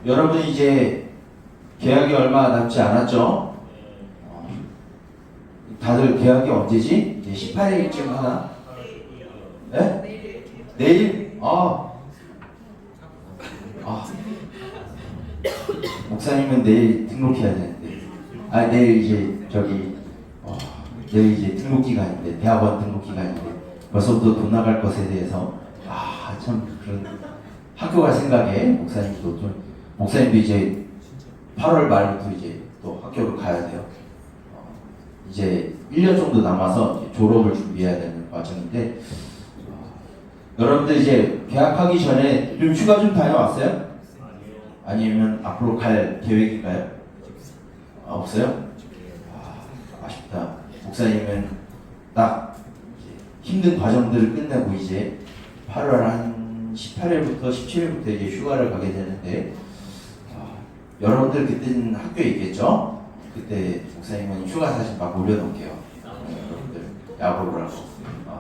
여러분 이제 계약이 얼마 남지 않았죠? 다들 계약이 언제지? 이제 18일쯤 하나? 네? 내일? 목사님은 내일 등록해야 되는데. 내일 이제 내일 이제 등록 기간인데, 대학원 등록 기간인데, 벌써부터 돈 나갈 것에 대해서, 참, 그런, 학교 갈 생각에, 목사님도 이제 8월 말부터 이제 또 학교를 가야 돼요. 이제 1년 정도 남아서 졸업을 준비해야 되는 과정인데, 여러분들 이제 개학하기 전에 좀 휴가 좀 다녀왔어요? 아니면 앞으로 갈 계획인가요? 없어요? 아쉽다. 목사님은 딱 힘든 과정들을 끝내고 이제 8월 한 18일부터 17일부터 이제 휴가를 가게 되는데, 여러분들 그때는 학교에 있겠죠? 그때 목사님은 휴가 사진 막 올려놓을게요. 여러분들 야구를 하고.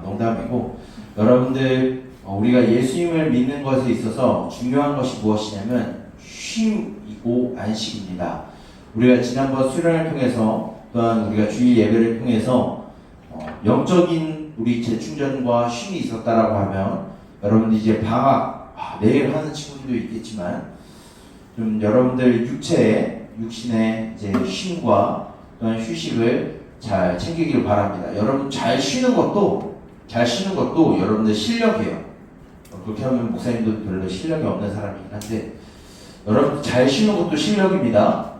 농담이고, 여러분들 우리가 예수님을 믿는 것에 있어서 중요한 것이 무엇이냐면 쉼이고 안식입니다. 우리가 지난번 수련을 통해서, 또한 우리가 주일 예배를 통해서 영적인 우리 재충전과 쉼이 있었다라고 하면, 여러분들 이제 방학 내일 하는 친구들도 있겠지만, 좀 여러분들 육신의 이제 쉼과 또한 휴식을 잘 챙기길 바랍니다. 여러분 잘 쉬는 것도 여러분들 실력이에요. 그렇게 하면 목사님도 별로 실력이 없는 사람이긴 한데, 여러분 잘 쉬는 것도 실력입니다.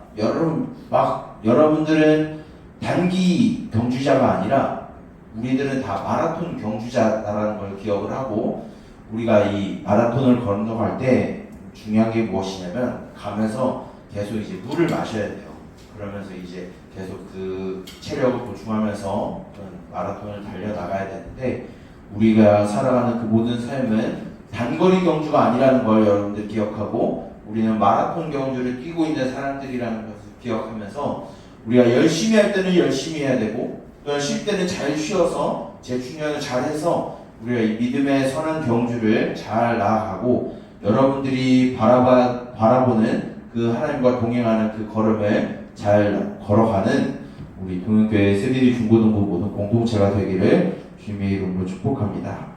여러분들은 단기 경주자가 아니라 우리들은 다 마라톤 경주자라는 걸 기억을 하고, 우리가 이 마라톤을 건너갈 때 중요한 게 무엇이냐면 가면서 계속 이제 물을 마셔야 돼요. 그러면서 이제 계속 그 체력을 보충하면서 마라톤을 달려나가야 되는데, 우리가 살아가는 그 모든 삶은 단거리 경주가 아니라는 걸 여러분들 기억하고, 우리는 마라톤 경주를 뛰고 있는 사람들이라는 것을 기억하면서, 우리가 열심히 할 때는 열심히 해야 되고, 또한 쉴 때는 잘 쉬어서 재충전을 잘 해서 우리가 이 믿음의 선한 경주를 잘 나아가고, 여러분들이 바라보는 그 하나님과 동행하는 그 걸음을 잘 걸어가는 우리 동영교회 세비리 중고등부 모든 공동체가 되기를 주님의 이름으로 축복합니다.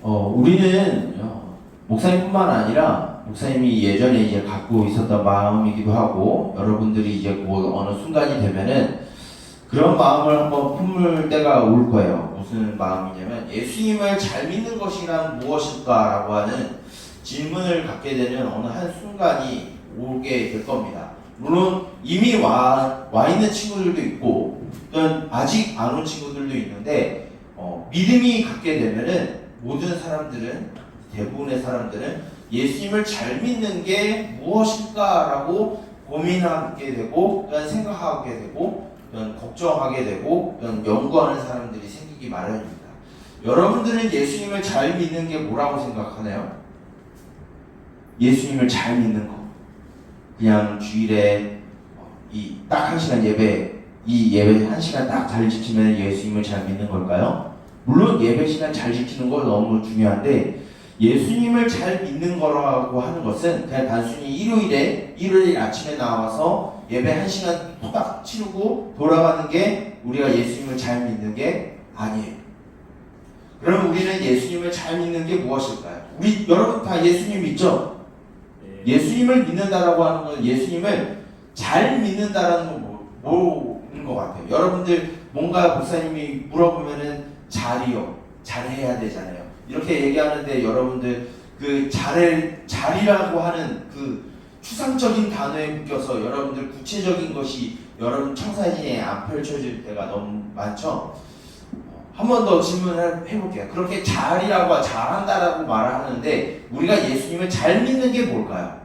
우리는 목사님뿐만 아니라 목사님이 예전에 이제 갖고 있었던 마음이기도 하고, 여러분들이 이제 뭐 어느 순간이 되면은 그런 마음을 한번 품을 때가 올 거예요. 무슨 마음이냐면, 예수님을 잘 믿는 것이란 무엇일까라고 하는 질문을 갖게 되는 어느 한 순간이 오게 될 겁니다. 물론 이미 와 있는 친구들도 있고, 또는 아직 안 온 친구들도 있는데, 믿음이 갖게 되면은 대부분의 사람들은 예수님을 잘 믿는 게 무엇일까라고 고민하게 되고, 또는 생각하게 되고, 걱정하게 되고, 연구하는 사람들이 생기기 마련입니다. 여러분들은 예수님을 잘 믿는 게 뭐라고 생각하나요? 예수님을 잘 믿는 거, 그냥 주일에 딱 1시간 예배 1시간 딱 잘 지키면 예수님을 잘 믿는 걸까요? 물론 예배 시간 잘 지키는 거 너무 중요한데, 예수님을 잘 믿는 거라고 하는 것은 그냥 단순히 일요일 아침에 나와서 예배 1시간 토닥 치르고 돌아가는 게 우리가 예수님을 잘 믿는 게 아니에요. 그럼 우리는 예수님을 잘 믿는 게 무엇일까요? 여러분 다 예수님 믿죠? 예수님을 믿는다라고 하는 건 예수님을 잘 믿는다라는 건 뭐인 것 같아요. 여러분들 뭔가 목사님이 물어보면은 잘해야 되잖아요. 이렇게 얘기하는데, 여러분들 그 잘이라고 하는 그 추상적인 단어에 묶여서 여러분들 구체적인 것이 여러분 청사진에 안 펼쳐질 때가 너무 많죠? 한 번 더 질문을 해볼게요. 그렇게 잘한다라고 말을 하는데, 우리가 예수님을 잘 믿는 게 뭘까요?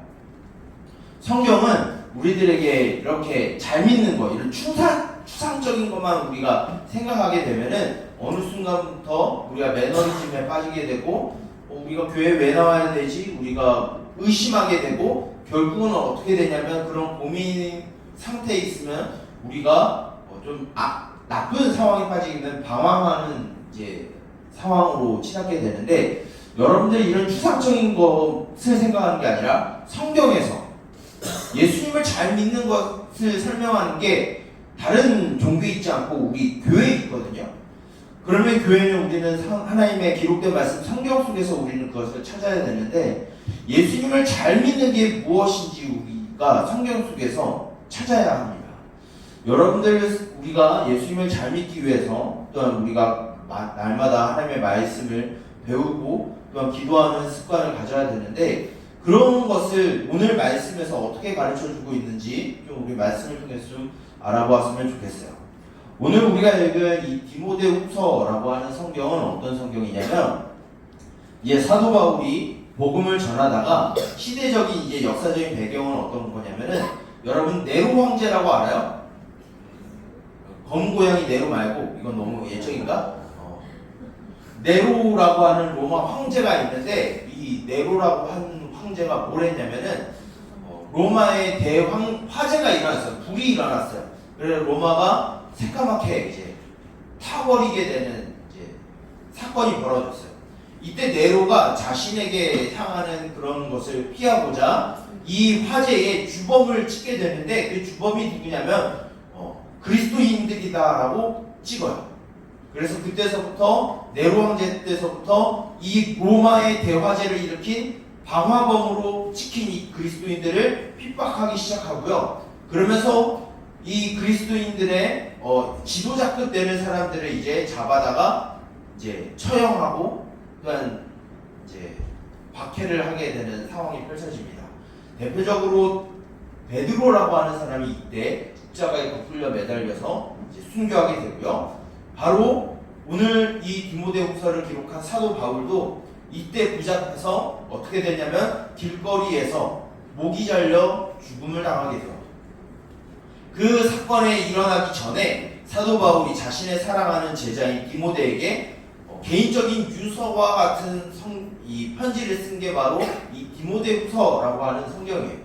성경은 우리들에게 이렇게 잘 믿는 거, 이런 추상적인 것만 우리가 생각하게 되면은 어느 순간부터 우리가 매너리즘에 빠지게 되고, 우리가 교회 왜 나와야 되지? 우리가 의심하게 되고, 결국은 어떻게 되냐면 그런 고민 상태에 있으면 우리가 좀 나쁜 상황에 빠지게 되면 방황하는 이제 상황으로 치닫게 되는데, 여러분들이 이런 추상적인 것을 생각하는 게 아니라 성경에서 예수님을 잘 믿는 것을 설명하는 게 다른 종교에 있지 않고 우리 교회에 있거든요. 그러면 교회는 우리는 하나님의 기록된 말씀 성경 속에서 우리는 그것을 찾아야 되는데 예수님을 잘 믿는 게 무엇인지 우리가 성경 속에서 찾아야 합니다. 여러분들 우리가 예수님을 잘 믿기 위해서 또한 우리가 날마다 하나님의 말씀을 배우고 또한 기도하는 습관을 가져야 되는데 그런 것을 오늘 말씀에서 어떻게 가르쳐주고 있는지 좀 우리 말씀을 통해서 좀 알아보았으면 좋겠어요. 오늘 우리가 읽은 이 디모데후서라고 하는 성경은 어떤 성경이냐면 이제 사도 바울이 복음을 전하다가 시대적인 이제 역사적인 배경은 어떤 거냐면은 여러분 네로 황제라고 알아요? 검 고양이 네로 말고 이건 너무 예적인가? 네로라고 하는 로마 황제가 있는데 이 네로라고 하는 황제가 뭘 했냐면은 로마의 화재가 일어났어요. 불이 일어났어요. 그래서 로마가 새까맣게 이제 타버리게 되는 이제 사건이 벌어졌어요. 이때 네로가 자신에게 향하는 그런 것을 피하고자 이 화재에 주범을 찍게 되는데 그 주범이 누구냐면 그리스도인들이다라고 찍어요. 그래서 그때서부터 네로 황제 때서부터 이 로마의 대화재를 일으킨 방화범으로 찍힌 이 그리스도인들을 핍박하기 시작하고요. 그러면서 이 그리스도인들의 지도자급 되는 사람들을 이제 잡아다가 이제 처형하고 또한 이제 박해를 하게 되는 상황이 펼쳐집니다. 대표적으로 베드로라고 하는 사람이 이때 십자가에 부풀려 매달려서 이제 순교하게 되고요. 바로 오늘 이 디모데후서를 기록한 사도 바울도 이때 붙잡혀서 어떻게 되냐면 길거리에서 목이 잘려 죽음을 당하게 돼요. 그 사건에 일어나기 전에 사도 바울이 자신의 사랑하는 제자인 디모데에게 개인적인 유서와 같은 이 편지를 쓴 게 바로 이 디모데후서라고 하는 성경이에요.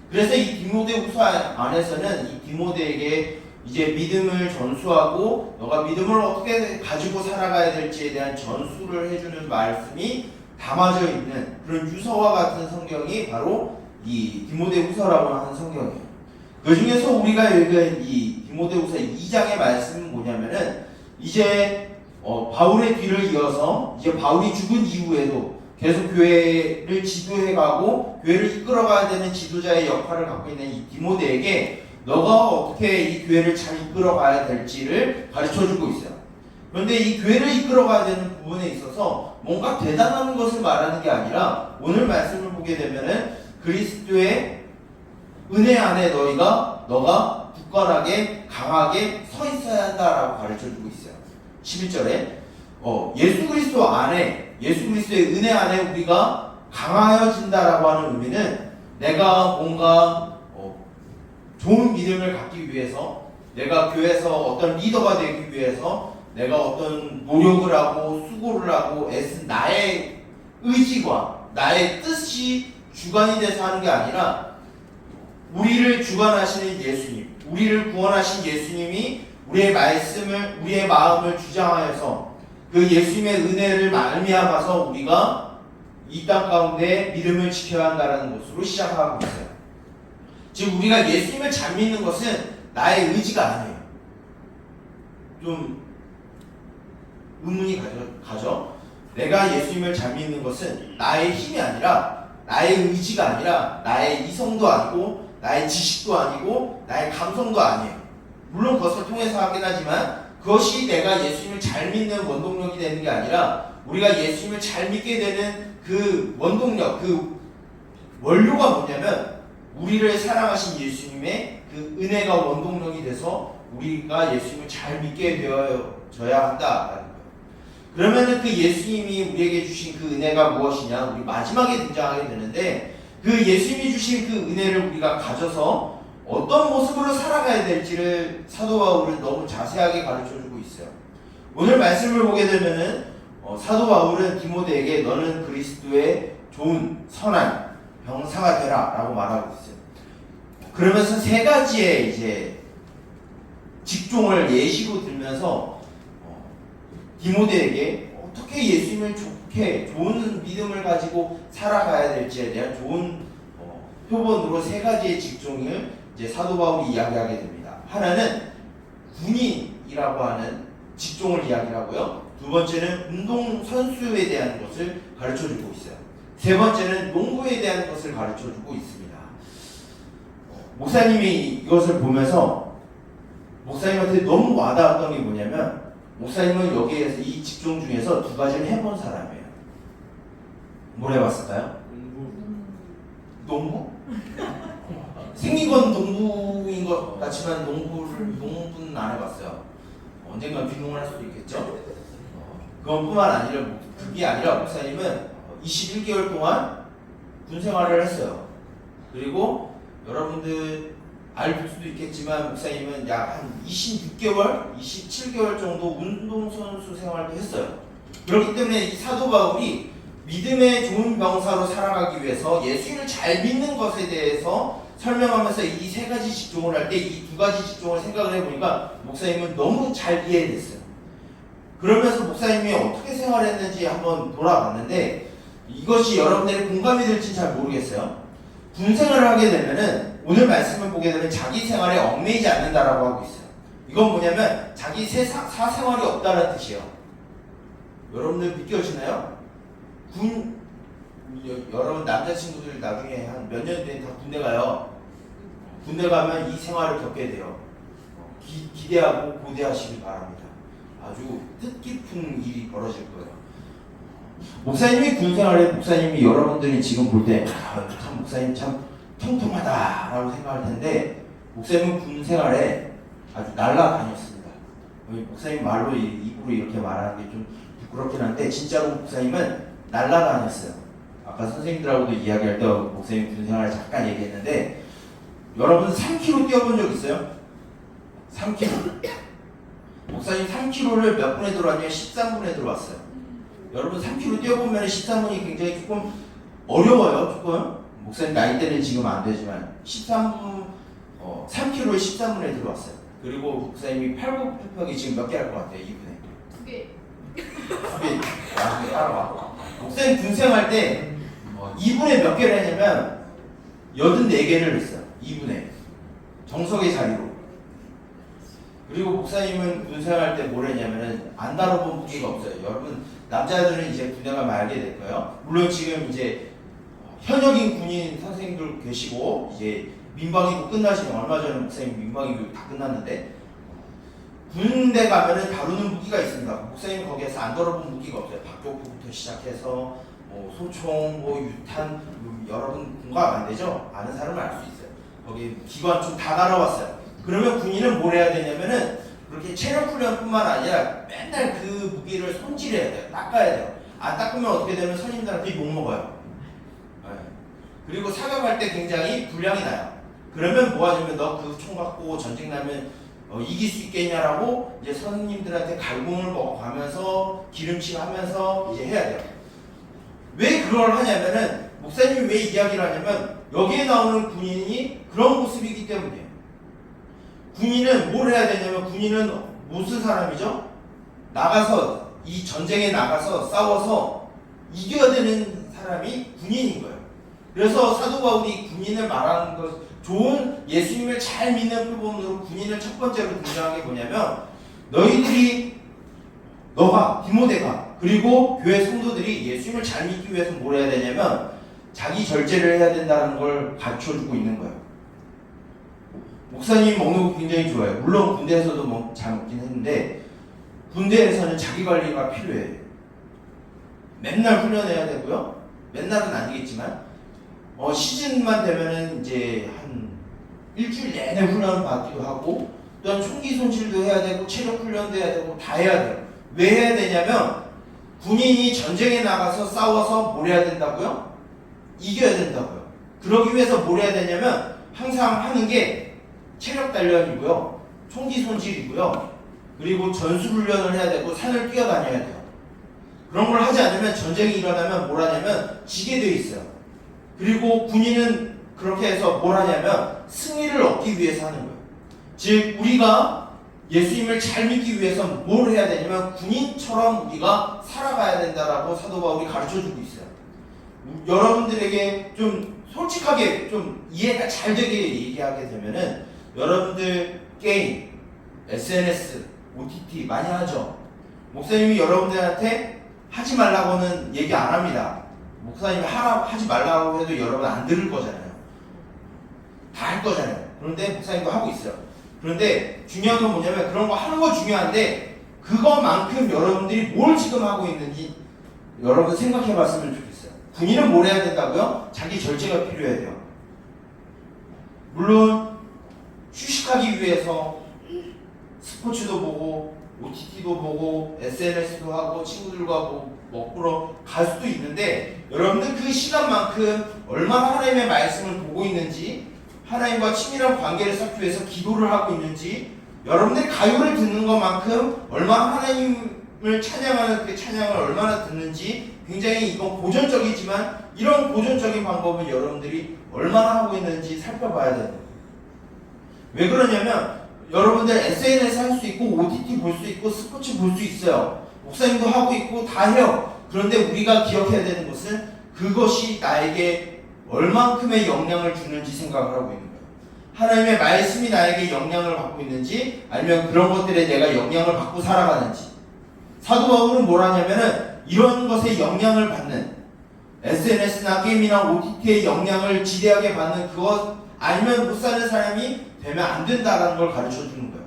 그래서 이 디모데후서 안에서는 이 디모데에게 이제 믿음을 전수하고 너가 믿음을 어떻게 가지고 살아가야 될지에 대한 전수를 해주는 말씀이 담아져 있는 그런 유서와 같은 성경이 바로 이 디모데후서라고 하는 성경이에요. 그 중에서 우리가 읽은 이 디모데후서 2장의 말씀은 뭐냐면은 이제 바울의 뒤를 이어서 이제 바울이 죽은 이후에도 계속 교회를 지도해가고 교회를 이끌어가야 되는 지도자의 역할을 갖고 있는 이 디모데에게 너가 어떻게 이 교회를 잘 이끌어가야 될지를 가르쳐주고 있어요. 그런데 이 교회를 이끌어가야 되는 부분에 있어서 뭔가 대단한 것을 말하는 게 아니라 오늘 말씀을 보게 되면은 그리스도의 은혜 안에 너가 굳건하게 강하게 서 있어야 한다라고 가르쳐주고 있어요. 11절에 예수 그리스도 안에 예수 그리스도의 은혜 안에 우리가 강하여진다라고 하는 의미는 내가 뭔가 좋은 믿음을 갖기 위해서 내가 교회에서 어떤 리더가 되기 위해서 내가 어떤 노력을 하고 수고를 하고 애쓴 나의 의지과 나의 뜻이 주관이 돼서 하는 게 아니라 우리를 주관하시는 예수님, 우리를 구원하신 예수님이 우리의 말씀을, 우리의 마음을 주장하여서 그 예수님의 은혜를 말미암아서 우리가 이 땅 가운데 믿음을 지켜야 한다는 것으로 시작하고 있어요. 즉 우리가 예수님을 잘 믿는 것은 나의 의지가 아니에요. 좀 의문이 가죠? 내가 예수님을 잘 믿는 것은 나의 힘이 아니라 나의 의지가 아니라 나의 이성도 아니고 나의 지식도 아니고 나의 감성도 아니에요. 물론 그것을 통해서 하긴 하지만 그것이 내가 예수님을 잘 믿는 원동력이 되는 게 아니라 우리가 예수님을 잘 믿게 되는 그 원동력, 그 원료가 뭐냐면 우리를 사랑하신 예수님의 그 은혜가 원동력이 돼서 우리가 예수님을 잘 믿게 되어져야 한다라는 거예요. 그러면은 그 예수님이 우리에게 주신 그 은혜가 무엇이냐? 우리 마지막에 등장하게 되는데 그 예수님이 주신 그 은혜를 우리가 가져서 어떤 모습으로 살아가야 될지를 사도 바울은 너무 자세하게 가르쳐주고 있어요. 오늘 말씀을 보게 되면은 사도 바울은 디모데에게 너는 그리스도의 좋은 선한 병사가 되라라고 말하고 있어요. 그러면서 세 가지의 이제 직종을 예시로 들면서 디모데에게 어떻게 예수님을 어떻게 좋은 믿음을 가지고 살아가야 될지에 대한 좋은 표본으로 세 가지의 직종을 이제 사도 바울이 이야기하게 됩니다. 하나는 군인이라고 하는 직종을 이야기하고요. 두 번째는 운동 선수에 대한 것을 가르쳐주고 있어요. 세 번째는 농구에 대한 것을 가르쳐주고 있습니다. 목사님이 이것을 보면서 목사님한테 너무 와닿았던 게 뭐냐면, 목사님은 여기에서 이 직종 중에서 두 가지를 해본 사람이에요. 뭘 해봤을까요? 농구? 생긴 건 농구인 것 같지만 농구는 안 해봤어요. 언젠가 귀농을 할 수도 있겠죠? 그것뿐만 아니라, 그게 아니라 목사님은 21개월 동안 군 생활을 했어요. 그리고 여러분들 알 수도 있겠지만 목사님은 약 한 26개월, 27개월 정도 운동선수 생활도 했어요. 그렇기 때문에 이 사도 바울이 믿음의 좋은 병사로 살아가기 위해서 예수님을 잘 믿는 것에 대해서 설명하면서 이 세 가지 직종을 할 때 이 두 가지 직종을 생각을 해보니까 목사님은 너무 잘 이해됐어요. 그러면서 목사님이 어떻게 생활했는지 한번 돌아봤는데, 이것이 여러분들의 공감이 될지 잘 모르겠어요. 군 생활을 하게 되면은, 오늘 말씀을 보게 되면 자기 생활에 얽매이지 않는다라고 하고 있어요. 이건 뭐냐면 자기 사생활이 없다는 뜻이에요. 여러분들 믿겨지나요? 여러분 남자친구들 나중에 한 몇 년 뒤에 다 군대 가요. 군대 가면 이 생활을 겪게 돼요. 기대하고 고대하시길 바랍니다. 아주 뜻깊은 일이 벌어질 거예요. 목사님이 군 생활에, 목사님이 여러분들이 지금 볼 때 참 목사님 참 통통하다라고 생각할 텐데, 목사님은 군 생활에 아주 날라다녔습니다. 목사님 말로 입으로 이렇게 말하는 게 좀 부끄럽긴 한데, 진짜로 목사님은 날라다녔어요. 아까 선생님들하고도 이야기할 때 목사님 군 생활을 잠깐 얘기했는데, 여러분 3km 뛰어본 적 있어요? 3km. 목사님 3km를 몇 분에 들어왔냐면 13분에 들어왔어요. 여러분 3km 뛰어보면 13분이 굉장히 조금 어려워요. 조금. 목사님 나이 때는 지금 안 되지만 3km를 13분에 들어왔어요. 그리고 목사님이 팔굽혀펴기 지금 몇 개 할 것 같아요? 2분에? 2개. 2개. 나중에 따라와. 목사님 군생활 때 2분에 몇 개를 했냐면 84개를 했어요. 2분에. 정석의 자리로. 그리고 목사님은 군생활 때 뭘 했냐면은 안 다뤄본 무기가 없어요. 여러분 남자들은 이제 군대 가면 알게 될 거예요. 물론 지금 이제 현역인 군인 선생님들 계시고 이제 민방위도 끝나시면, 얼마 전에 목사님 민방위도 다 끝났는데, 군대 가면은 다루는 무기가 있습니다. 목사님 거기에서 안 다뤄본 무기가 없어요. 박격포부터 시작해서 소총, 유탄, 여러분 공감 안 되죠? 아는 사람은 알 수 있어요. 거기 기관총 다 다뤄봤어요. 그러면 군인은 뭘 해야 되냐면은 그렇게 체력 훈련뿐만 아니라 맨날 그 무기를 손질해야 돼요. 닦아야 돼요. 안 닦으면 어떻게 되면 선임들한테 욕 먹어요. 네. 그리고 사격할 때 굉장히 불량이 나요. 그러면 뭐 하냐면 너 그 총 갖고 전쟁 나면 이길 수 있겠냐라고 이제 선임들한테 갈굼을 먹어가면서 기름칠하면서 이제 해야 돼요. 왜 그걸 하냐면은, 목사님이 왜 이야기를 하냐면 여기에 나오는 군인이 그런 모습이기 때문이에요. 군인은 뭘 해야 되냐면, 군인은 무슨 사람이죠? 나가서 이 전쟁에 나가서 싸워서 이겨야 되는 사람이 군인인 거예요. 그래서 사도 바울이 군인을 말하는 것, 좋은 예수님을 잘 믿는 표본으로 군인을 첫 번째로 등장한 게 뭐냐면, 너가 디모데가 그리고 교회 성도들이 예수님을 잘 믿기 위해서 뭘 해야 되냐면 자기 절제를 해야 된다는 걸 가르쳐주고 있는 거예요. 목사님 먹는 거 굉장히 좋아해요. 물론 군대에서도 잘 먹긴 했는데, 군대에서는 자기 관리가 필요해요. 맨날 훈련해야 되고요. 맨날은 아니겠지만 시즌만 되면은 이제 한 일주일 내내 훈련을 받기도 하고, 또한 총기 손질도 해야 되고 체력 훈련도 해야 되고 다 해야 돼요. 왜 해야 되냐면 군인이 전쟁에 나가서 싸워서 뭘 해야 된다고요? 이겨야 된다고요. 그러기 위해서 뭘 해야 되냐면 항상 하는 게 체력 단련이고요, 총기 손질이고요, 그리고 전술 훈련을 해야 되고 산을 뛰어다녀야 돼요. 그런 걸 하지 않으면 전쟁이 일어나면 뭘 하냐면 지게 돼 있어요. 그리고 군인은 그렇게 해서 뭘 하냐면 승리를 얻기 위해서 하는 거예요. 즉 우리가 예수님을 잘 믿기 위해서 뭘 해야 되냐면 군인처럼 우리가 살아가야 된다라고 사도 바울이 가르쳐주고 있어요. 여러분들에게 좀 솔직하게 좀 이해가 잘 되게 얘기하게 되면은 여러분들 게임, SNS, OTT 많이 하죠. 목사님이 여러분들한테 하지 말라고는 얘기 안 합니다. 목사님이 하지 말라고 해도 여러분 안 들을 거잖아요. 다 할 거잖아요. 그런데 목사님도 하고 있어요. 그런데 중요한 건 뭐냐면 그런 거 하는 거 중요한데 그거만큼 여러분들이 뭘 지금 하고 있는지 여러분 생각해 봤으면 좋겠어요. 군인은 뭘 해야 된다고요? 자기 절제가 필요해야 돼요. 물론 휴식하기 위해서 스포츠도 보고 OTT도 보고 SNS도 하고 친구들과 먹으러 갈 수도 있는데 여러분들 그 시간만큼 얼마나 하나님의 말씀을 보고 있는지 하나님과 친밀한 관계를 쌓기 위해서 기도를 하고 있는지 여러분들이 가요를 듣는 것만큼 얼마나 하나님을 찬양하는 그 찬양을 얼마나 듣는지 굉장히 이건 고전적이지만 이런 고전적인 방법은 여러분들이 얼마나 하고 있는지 살펴봐야 돼요. 왜 그러냐면 여러분들 SNS 할 수 있고 OTT 볼 수 있고 스포츠 볼 수 있어요. 목사님도 하고 있고 다 해요. 그런데 우리가 기억해야 되는 것은 그것이 나에게 얼만큼의 영향을 주는지 생각을 하고 있는 거예요. 하나님의 말씀이 나에게 영향을 받고 있는지 아니면 그런 것들에 내가 영향을 받고 살아가는지. 사도 바울은 뭘 하냐면은 이런 것에 영향을 받는 SNS나 게임이나 OTT의 영향을 지대하게 받는 그것 아니면 못 사는 사람이 되면 안 된다라는 걸 가르쳐 주는 거예요.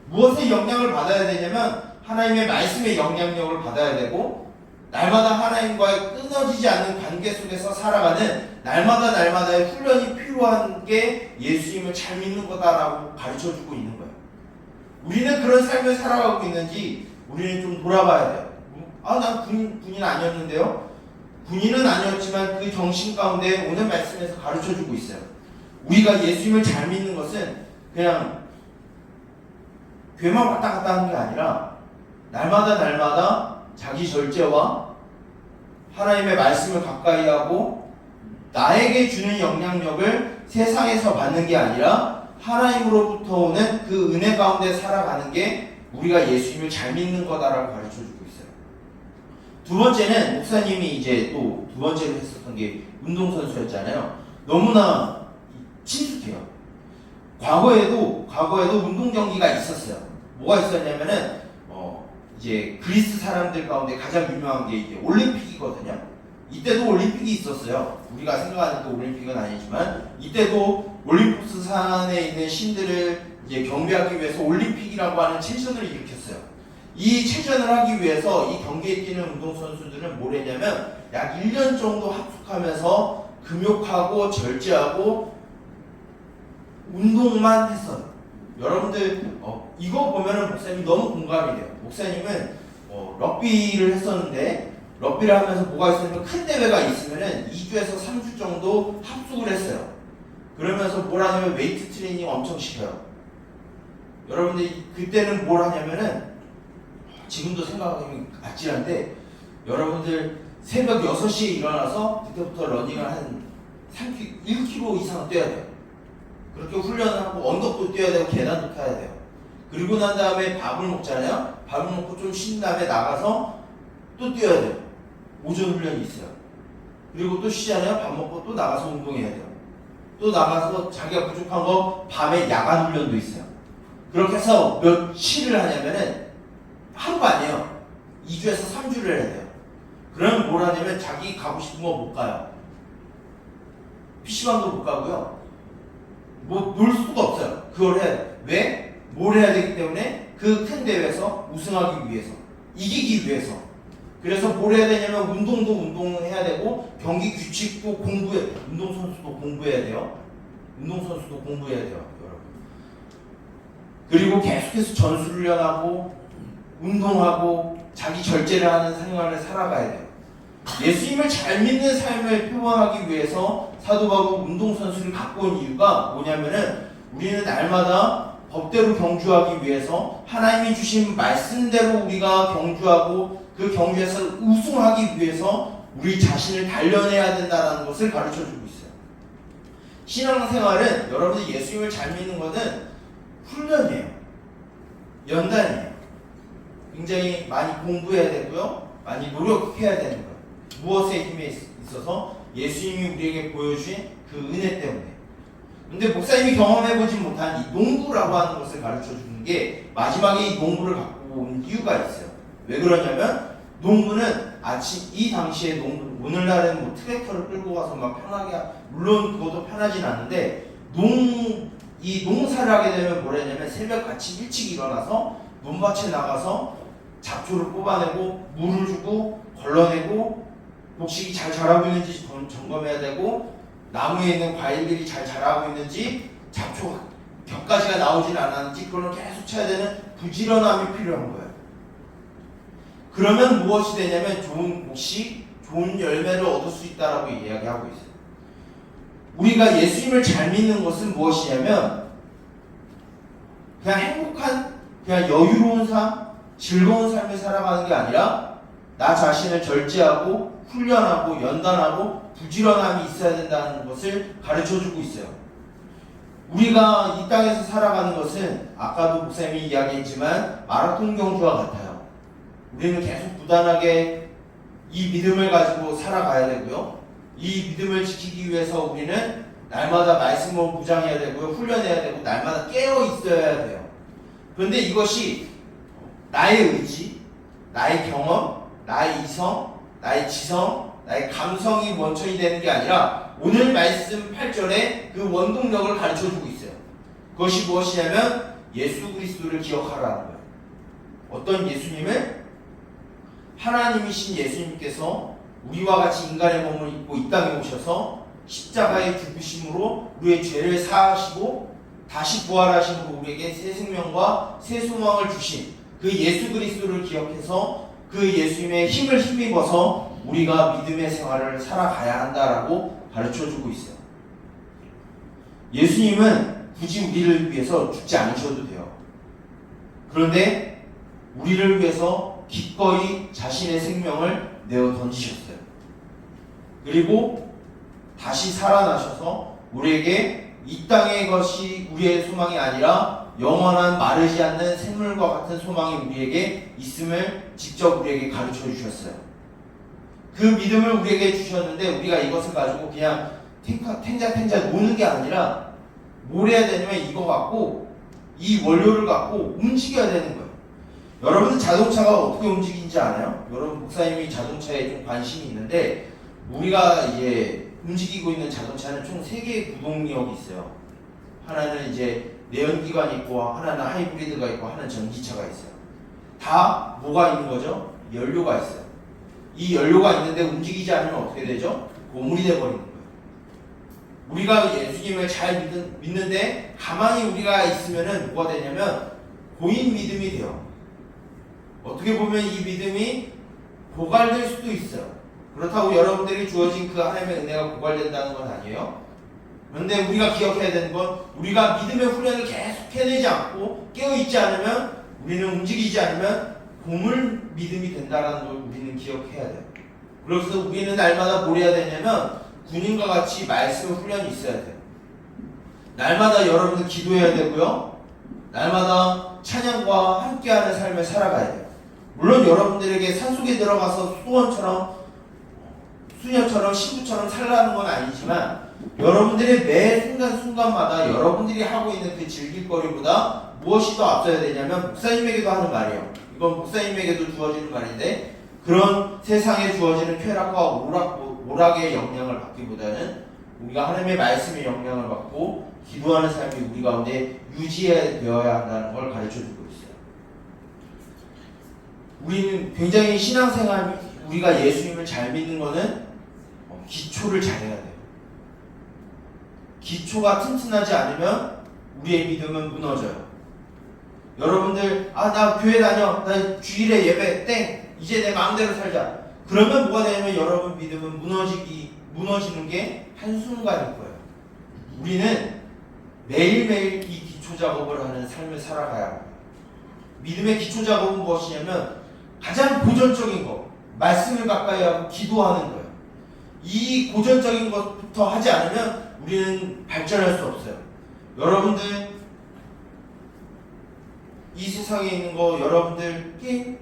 무엇에 영향을 받아야 되냐면 하나님의 말씀의 영향력을 받아야 되고 날마다 하나님과의 끊어지지 않는 관계 속에서 살아가는 날마다의 훈련이 필요한 게 예수님을 잘 믿는 거다라고 가르쳐 주고 있는 거예요. 우리는 그런 삶을 살아가고 있는지 우리는 좀 돌아봐야 돼요. 난 군인 아니었는데요. 군인은 아니었지만 그 정신 가운데 오늘 말씀에서 가르쳐 주고 있어요. 우리가 예수님을 잘 믿는 것은 그냥 괴만 왔다 갔다 하는 게 아니라 날마다 자기 절제와 하나님의 말씀을 가까이 하고 나에게 주는 영향력을 세상에서 받는 게 아니라 하나님으로부터 오는 그 은혜 가운데 살아가는 게 우리가 예수님을 잘 믿는 거다라고 가르쳐주고 있어요. 두 번째는 목사님이 이제 또 두 번째로 했었던 게 운동선수였잖아요. 너무나 친숙해요. 과거에도 운동 경기가 있었어요. 뭐가 있었냐면은 이제 그리스 사람들 가운데 가장 유명한 게 이제 올림픽이거든요. 이때도 올림픽이 있었어요. 우리가 생각하는 그 올림픽은 아니지만 이때도 올림푸스 산에 있는 신들을 이제 경배하기 위해서 올림픽이라고 하는 체전을 일으켰어요. 이 체전을 하기 위해서 이 경기에 뛰는 운동선수들은 뭘 했냐면 약 1년 정도 합숙하면서 금욕하고 절제하고 운동만 했어요. 여러분들 이거 보면은 목사님이 너무 공감이 돼요. 목사님은 럭비를 했었는데 럭비를 하면서 뭐가 있었냐면 큰 대회가 있으면은 2주에서 3주 정도 합숙을 했어요. 그러면서 뭘 하냐면 웨이트 트레이닝 엄청 시켜요. 여러분들 그때는 뭘 하냐면은 지금도 생각하면 아찔한데 여러분들 새벽 6시에 일어나서 그때부터 러닝을 한 1km 이상 뛰어야 돼요. 그렇게 훈련을 하고 언덕도 뛰어야 되고 계단도 타야 돼요. 그리고 난 다음에 밥을 먹잖아요. 밥을 먹고 좀 쉰 다음에 나가서 또 뛰어야 돼요. 오전 훈련이 있어요. 그리고 또 쉬잖아요. 밥 먹고 또 나가서 운동해야 돼요. 또 나가서 자기가 부족한 거 밤에 야간 훈련도 있어요. 그렇게 해서 며칠을 하냐면은 하루가 아니에요. 2주에서 3주를 해야 돼요. 그러면 뭘 하냐면 자기 가고 싶은 거 못 가요. PC방도 못 가고요. 뭐 놀 수가 없어요. 그걸 해야 돼. 왜? 뭘 해야 되기 때문에 그 큰 대회에서 우승하기 위해서, 이기기 위해서. 그래서 뭘 해야 되냐면 운동도 운동해야 되고 경기 규칙도 공부해. 운동선수도 공부해야 돼요. 운동선수도 공부해야 돼요, 여러분. 그리고 계속해서 전술훈련하고 운동하고 자기 절제를 하는 생활을 살아가야 돼요. 예수님을 잘 믿는 삶을 표방하기 위해서 사도 바울은 운동선수를 갖고 온 이유가 뭐냐면은 우리는 날마다 법대로 경주하기 위해서 하나님이 주신 말씀대로 우리가 경주하고 그 경주에서 우승하기 위해서 우리 자신을 단련해야 된다는 것을 가르쳐주고 있어요. 신앙생활은 여러분이 예수님을 잘 믿는 것은 훈련이에요. 연단이에요. 굉장히 많이 공부해야 되고요. 많이 노력해야 되는 거예요. 무엇의 힘에 있어서? 예수님이 우리에게 보여주신 그 은혜 때문에. 근데 목사님이 경험해보지 못한 이 농부라고 하는 것을 가르쳐 주는 게 마지막에 이 농부를 갖고 온 이유가 있어요. 왜 그러냐면 농부는 이 당시에 농부, 오늘날은 뭐 트랙터를 끌고 가서 막 편하게, 물론 그것도 편하진 않은데 이 농사를 하게 되면 뭐라냐면 새벽같이 일찍 일어나서 논밭에 나가서 잡초를 뽑아내고 물을 주고 걸러내고 곡식이 잘 자라고 있는지 점검해야 되고 나무에 있는 과일들이 잘 자라고 있는지 잡초 겹가지가 나오진 않았는지 그걸 계속 쳐야 되는 부지런함이 필요한 거예요. 그러면 무엇이 되냐면 좋은 곡식, 좋은 열매를 얻을 수 있다라고 이야기하고 있어요. 우리가 예수님을 잘 믿는 것은 무엇이냐면 그냥 행복한, 그냥 여유로운 삶, 즐거운 삶을 살아가는 게 아니라 나 자신을 절제하고 훈련하고 연단하고 부지런함이 있어야 된다는 것을 가르쳐주고 있어요. 우리가 이 땅에서 살아가는 것은 아까도 목사님이 이야기했지만 마라톤 경주와 같아요. 우리는 계속 부단하게 이 믿음을 가지고 살아가야 되고요. 이 믿음을 지키기 위해서 우리는 날마다 말씀을 무장해야 되고요. 훈련해야 되고 날마다 깨어 있어야 돼요. 그런데 이것이 나의 의지, 나의 경험, 나의 이성, 나의 지성, 나의 감성이 원천이 되는 게 아니라 오늘 말씀 8절에 그 원동력을 가르쳐주고 있어요. 그것이 무엇이냐면 예수 그리스도를 기억하라는 거예요. 어떤 예수님을? 하나님이신 예수님께서 우리와 같이 인간의 몸을 입고 이 땅에 오셔서 십자가의 죽으심으로 우리의 죄를 사하시고 다시 부활하심으로 우리에게 새 생명과 새 소망을 주신 그 예수 그리스도를 기억해서 그 예수님의 힘을 힘입어서 우리가 믿음의 생활을 살아가야 한다라고 가르쳐주고 있어요. 예수님은 굳이 우리를 위해서 죽지 않으셔도 돼요. 그런데 우리를 위해서 기꺼이 자신의 생명을 내어 던지셨어요. 그리고 다시 살아나셔서 우리에게 이 땅의 것이 우리의 소망이 아니라 영원한 마르지 않는 샘물과 같은 소망이 우리에게 있음을 직접 우리에게 가르쳐 주셨어요. 그 믿음을 우리에게 주셨는데 우리가 이것을 가지고 그냥 탱자 노는 게 아니라 뭘 해야 되냐면 이거 갖고 이 원료를 갖고 움직여야 되는 거예요. 여러분은 자동차가 어떻게 움직이는지 아나요? 여러분 목사님이 자동차에 좀 관심이 있는데 우리가 이제 움직이고 있는 자동차는 총 3개의 구동력이 있어요. 하나는 이제 내연기관이 있고 하나는 하이브리드가 있고 하나는 전기차가 있어요. 다 뭐가 있는 거죠? 연료가 있어요. 이 연료가 있는데 움직이지 않으면 어떻게 되죠? 고물이 돼버리는 거예요. 우리가 예수님을 잘 믿는데 가만히 우리가 있으면은 뭐가 되냐면 고인 믿음이 돼요. 어떻게 보면 이 믿음이 고갈될 수도 있어요. 그렇다고 여러분들이 주어진 그 하나님의 은혜가 고갈된다는 건 아니에요. 그런데 우리가 기억해야 되는 건 우리가 믿음의 훈련을 계속 해내지 않고 깨어있지 않으면 우리는 움직이지 않으면 고물 믿음이 된다는 걸 우리는 기억해야 돼요. 그래서 우리는 날마다 뭘 해야 되냐면 군인과 같이 말씀 훈련이 있어야 돼요. 날마다 여러분은 기도해야 되고요. 날마다 찬양과 함께하는 삶을 살아가야 돼요. 물론 여러분들에게 산속에 들어가서 수녀처럼 신부처럼 살라는 건 아니지만 여러분들의 매 순간순간마다 여러분들이 하고 있는 그 즐길거리보다 무엇이 더 앞서야 되냐면 목사님에게도 하는 말이에요. 이건 목사님에게도 주어지는 말인데 그런 세상에 주어지는 쾌락과 오락의 영향을 받기보다는 우리가 하나님의 말씀의 영향을 받고 기도하는 삶이 우리 가운데 유지되어야 한다는 걸 가르쳐주고 있어요. 우리는 굉장히 신앙생활, 우리가 예수님을 잘 믿는 거는 기초를 잘해야 돼요. 기초가 튼튼하지 않으면 우리의 믿음은 무너져요. 여러분들 나 교회 다녀, 나 주일에 예배 땡, 이제 내 마음대로 살자. 그러면 뭐가 되냐면 여러분 믿음은 무너지는 게 한순간일 거예요. 우리는 매일매일 이 기초 작업을 하는 삶을 살아가야 합니다. 믿음의 기초 작업은 무엇이냐면 가장 고전적인 거, 말씀을 가까이 하고 기도하는 거예요. 이 고전적인 것부터 하지 않으면 우리는 발전할 수 없어요. 여러분들 이 세상에 있는 거 여러분들 게임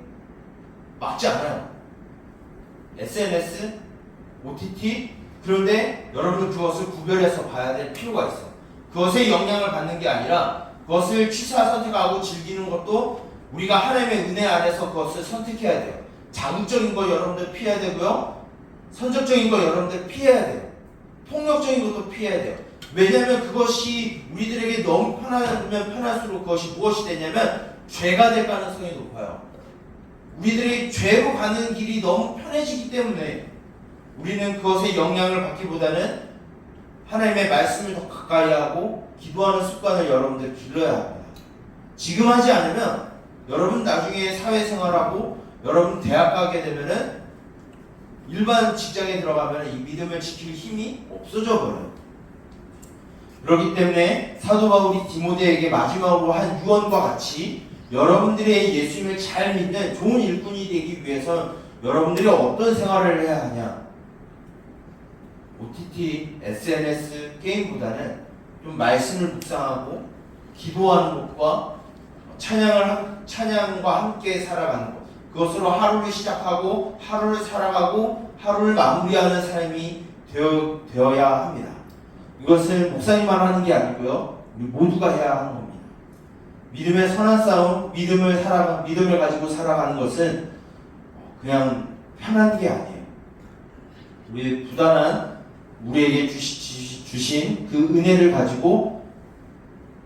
막지 않아요. SNS, OTT. 그런데 여러분은 그것을 구별해서 봐야 될 필요가 있어. 그것에 영향을 받는 게 아니라 그것을 취사 선택하고 즐기는 것도 우리가 하나님의 은혜 안에서 그것을 선택해야 돼요. 자극적인 거 여러분들 피해야 되고요. 선정적인 거 여러분들 피해야 돼요. 폭력적인 것도 피해야 돼요. 왜냐하면 그것이 우리들에게 너무 편하면 편할수록 그것이 무엇이 되냐면 죄가 될 가능성이 높아요. 우리들이 죄로 가는 길이 너무 편해지기 때문에 우리는 그것에 영향을 받기보다는 하나님의 말씀을 더 가까이 하고 기도하는 습관을 여러분들 길러야 합니다. 지금 하지 않으면 여러분 나중에 사회생활하고 여러분 대학 가게 되면은 일반 직장에 들어가면 이 믿음을 지킬 힘이 없어져 버려요. 그렇기 때문에 사도 바울이 디모데에게 마지막으로 한 유언과 같이 여러분들의 예수님을 잘 믿는 좋은 일꾼이 되기 위해서 여러분들이 어떤 생활을 해야 하냐? OTT, SNS, 게임보다는 좀 말씀을 묵상하고 기도하는 것과 찬양과 함께 살아가는 것. 그것으로 하루를 시작하고 하루를 살아가고 하루를 마무리하는 삶이 되어야 합니다. 이것을 목사님만 하는 게 아니고요. 우리 모두가 해야 하는 겁니다. 믿음의 선한 싸움, 믿음을 가지고 살아가는 것은 그냥 편한 게 아니에요. 우리 부단한 우리에게 주신 그 은혜를 가지고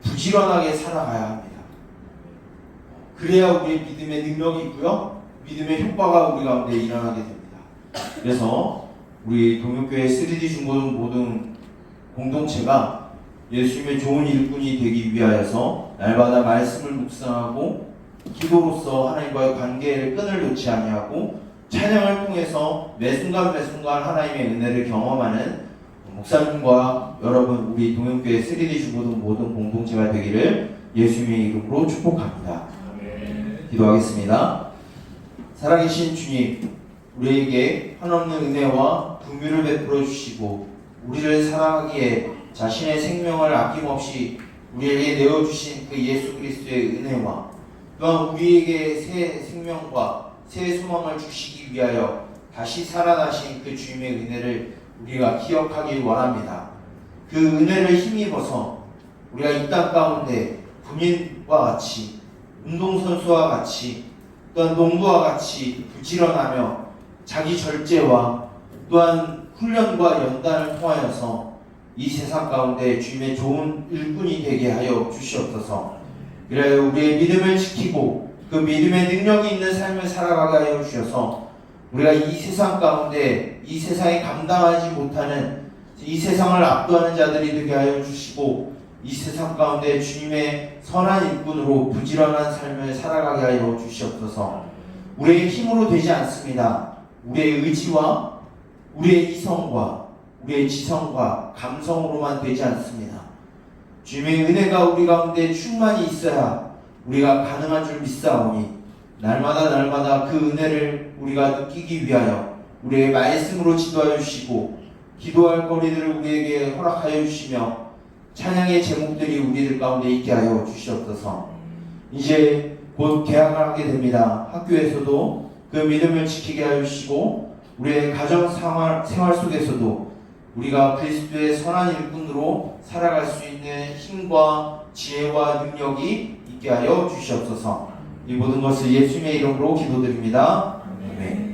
부지런하게 살아가야 합니다. 그래야 우리의 믿음의 능력이 있고요. 믿음의 효과가 우리 가운데 일어나게 됩니다. 그래서 우리 동역교회 3D 중고등 모든 공동체가 예수님의 좋은 일꾼이 되기 위하여서 날마다 말씀을 묵상하고 기도로서 하나님과의 관계를 끈을 놓지 아니하고 찬양을 통해서 매순간 하나님의 은혜를 경험하는 목사님과 여러분 우리 동역교회 3D 중고등 모든 공동체가 되기를 예수님의 이름으로 축복합니다. 기도하겠습니다. 살아계신 주님, 우리에게 한없는 은혜와 긍휼을 베풀어 주시고 우리를 사랑하기에 자신의 생명을 아낌없이 우리에게 내어주신 그 예수 그리스도의 은혜와 또한 우리에게 새 생명과 새 소망을 주시기 위하여 다시 살아나신 그 주님의 은혜를 우리가 기억하길 원합니다. 그 은혜를 힘입어서 우리가 이 땅 가운데 군인과 같이 운동선수와 같이 또한 농부와 같이 부지런하며 자기 절제와 또한 훈련과 연단을 통하여서 이 세상 가운데 주님의 좋은 일꾼이 되게 하여 주시옵소서. 그래야 우리의 믿음을 지키고 그 믿음의 능력이 있는 삶을 살아가게 하여 주셔서 우리가 이 세상 가운데 이 세상에 감당하지 못하는 이 세상을 압도하는 자들이 되게 하여 주시고 이 세상 가운데 주님의 선한 일꾼으로 부지런한 삶을 살아가게 하여 주시옵소서. 우리의 힘으로 되지 않습니다. 우리의 의지와 우리의 이성과 우리의 지성과 감성으로만 되지 않습니다. 주님의 은혜가 우리 가운데 충만히 있어야 우리가 가능한 줄 믿사오니 날마다 그 은혜를 우리가 느끼기 위하여 우리의 말씀으로 지도하여 주시고 기도할 거리들을 우리에게 허락하여 주시며 찬양의 제목들이 우리들 가운데 있게 하여 주시옵소서. 이제 곧 개학을 하게 됩니다. 학교에서도 그 믿음을 지키게 하여 주시고 우리의 가정 생활 속에서도 우리가 그리스도의 선한 일꾼으로 살아갈 수 있는 힘과 지혜와 능력이 있게 하여 주시옵소서. 이 모든 것을 예수님의 이름으로 기도드립니다. 아멘.